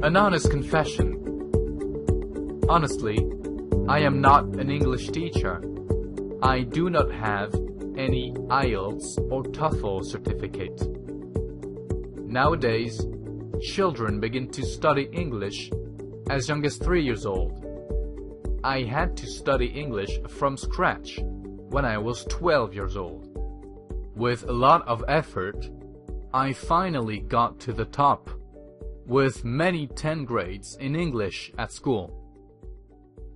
An honest confession. Honestly, I am not an English teacher. I do not have any IELTS or TOEFL certificate. Nowadays, children begin to study English as young as 3 years old. I had to study English from scratch when I was 12 years old. With a lot of effort, I finally got to the top, with many 10 grades in English at school.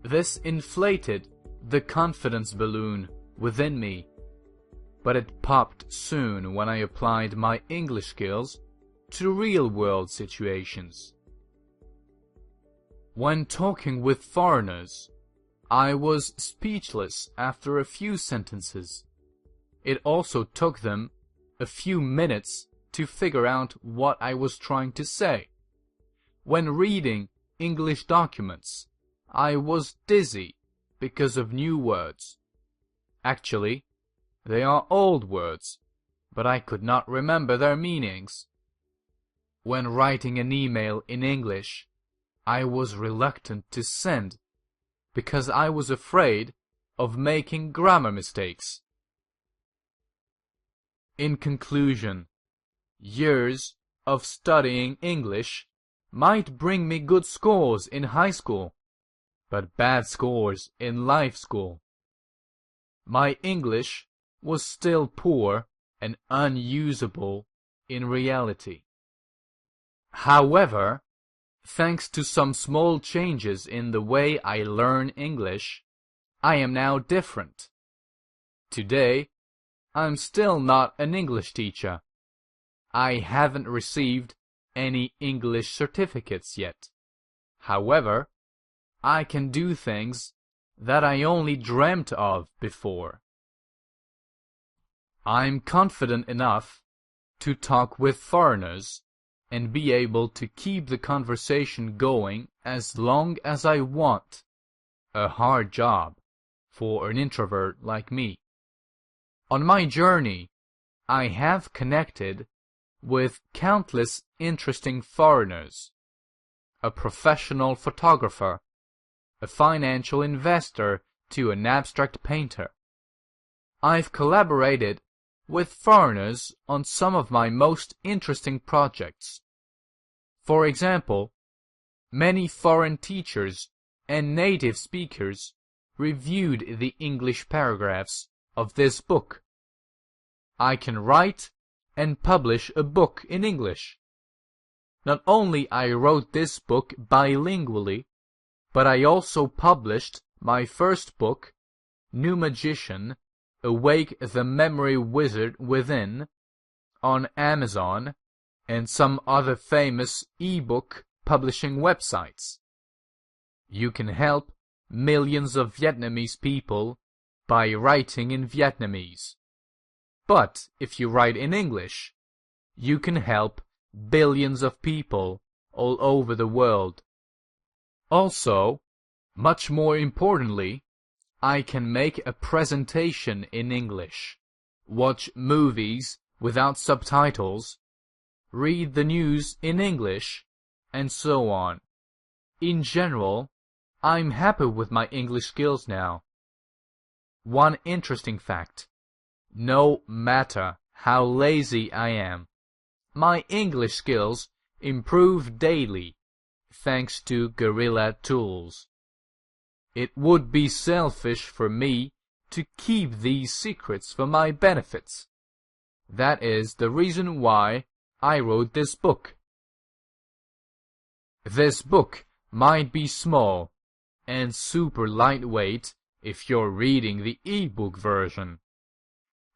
This inflated the confidence balloon within me, but it popped soon when I applied my English skills to real-world situations. When talking with foreigners, I was speechless after a few sentences. It also took them a few minutes to figure out what I was trying to say. When reading English documents, I was dizzy because of new words. Actually, they are old words, but I could not remember their meanings. When writing an email in English, I was reluctant to send because I was afraid of making grammar mistakes. In conclusion, years of studying English might bring me good scores in high school, but bad scores in life school. My English was still poor and unusable in reality. However, thanks to some small changes in the way I learn English, I am now different. Today, I'm still not an English teacher. I haven't received any English certificates yet. However, I can do things that I only dreamt of before. I'm confident enough to talk with foreigners and be able to keep the conversation going as long as I want. A hard job for an introvert like me. On my journey, I have connected with countless interesting foreigners, a professional photographer, a financial investor to an abstract painter. I've collaborated with foreigners on some of my most interesting projects. For example, many foreign teachers and native speakers reviewed the English paragraphs of this book. I can write and publish a book in English. Not only I wrote this book bilingually, but I also published my first book, New Magician, Awake the Memory Wizard Within, on Amazon and some other famous e-book publishing websites. You can help millions of Vietnamese people by writing in Vietnamese. But if you write in English, you can help billions of people all over the world. Also, much more importantly, I can make a presentation in English, watch movies without subtitles, read the news in English, and so on. In general, I'm happy with my English skills now. One interesting fact: no matter how lazy I am, my English skills improve daily thanks to guerrilla tools. It would be selfish for me to keep these secrets for my benefits. That is the reason why I wrote this book. This book might be small and super lightweight if you're reading the e-book version,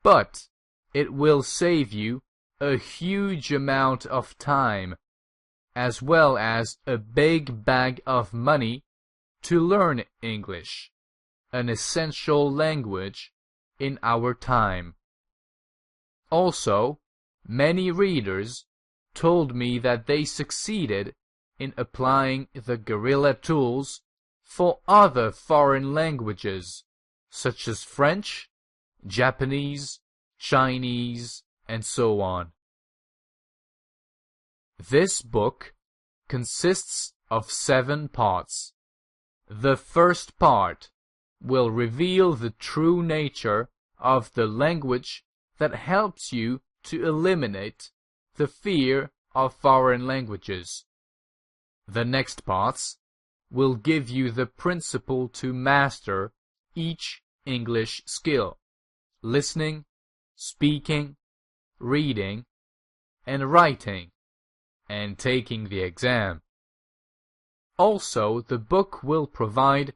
but it will save you a huge amount of time, as well as a big bag of money to learn English, an essential language in our time. Also, many readers told me that they succeeded in applying the guerrilla tools for other foreign languages, such as French, Japanese, Chinese, and so on. This book consists of 7 parts. The first part will reveal the true nature of the language that helps you to eliminate the fear of foreign languages. The next parts will give you the principle to master each English skill: listening, speaking, reading, and writing, and taking the exam. Also, the book will provide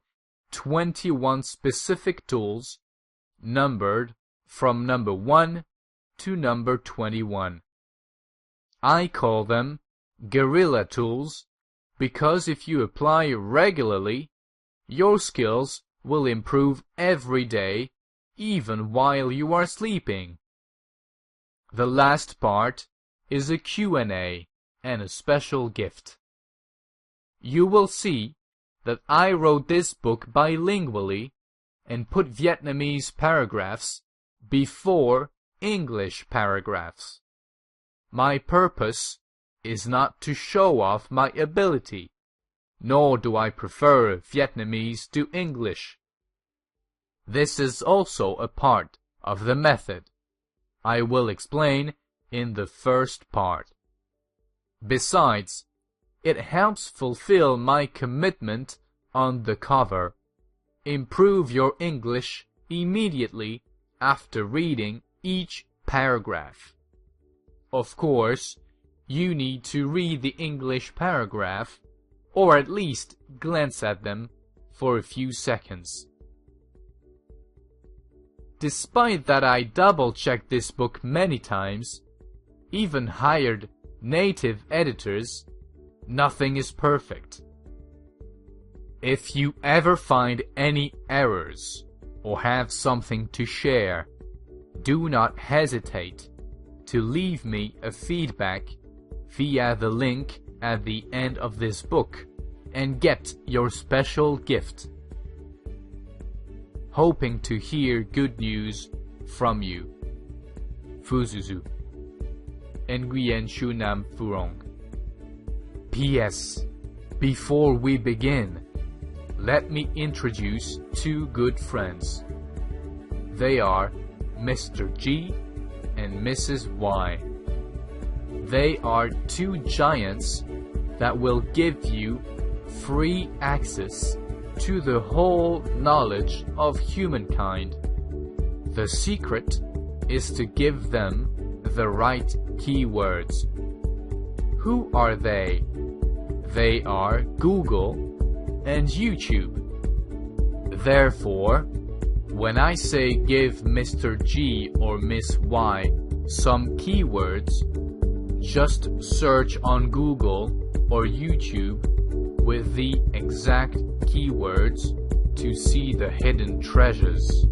21 specific tools numbered from number 1 to number 21. I call them guerrilla tools because if you apply regularly, your skills will improve every day, even while you are sleeping. The last part is a Q&A and a special gift. You will see that I wrote this book bilingually and put Vietnamese paragraphs before English paragraphs. My purpose is not to show off my ability, nor do I prefer Vietnamese to English. This is also a part of the method I will explain in the first part. Besides, it helps fulfill my commitment on the cover. Improve your English immediately after reading each paragraph. Of course, you need to read the English paragraph, or at least glance at them for a few seconds. Despite that I double-checked this book many times, even hired native editors, nothing is perfect. If you ever find any errors or have something to share, do not hesitate to leave me a feedback via the link at the end of this book and get your special gift. Hoping to hear good news from you. FuSuSu. Nguyen Shu Nam Phuong. P.S. Before we begin, let me introduce 2 good friends. They are Mr. G and Mrs. Y. They are 2 giants that will give you free access to the whole knowledge of humankind. The secret is to give them the right keywords. Who are they? They are Google and YouTube. Therefore, when I say give Mr. G or Miss Y some keywords, just search on Google or YouTube with the exact keywords to see the hidden treasures.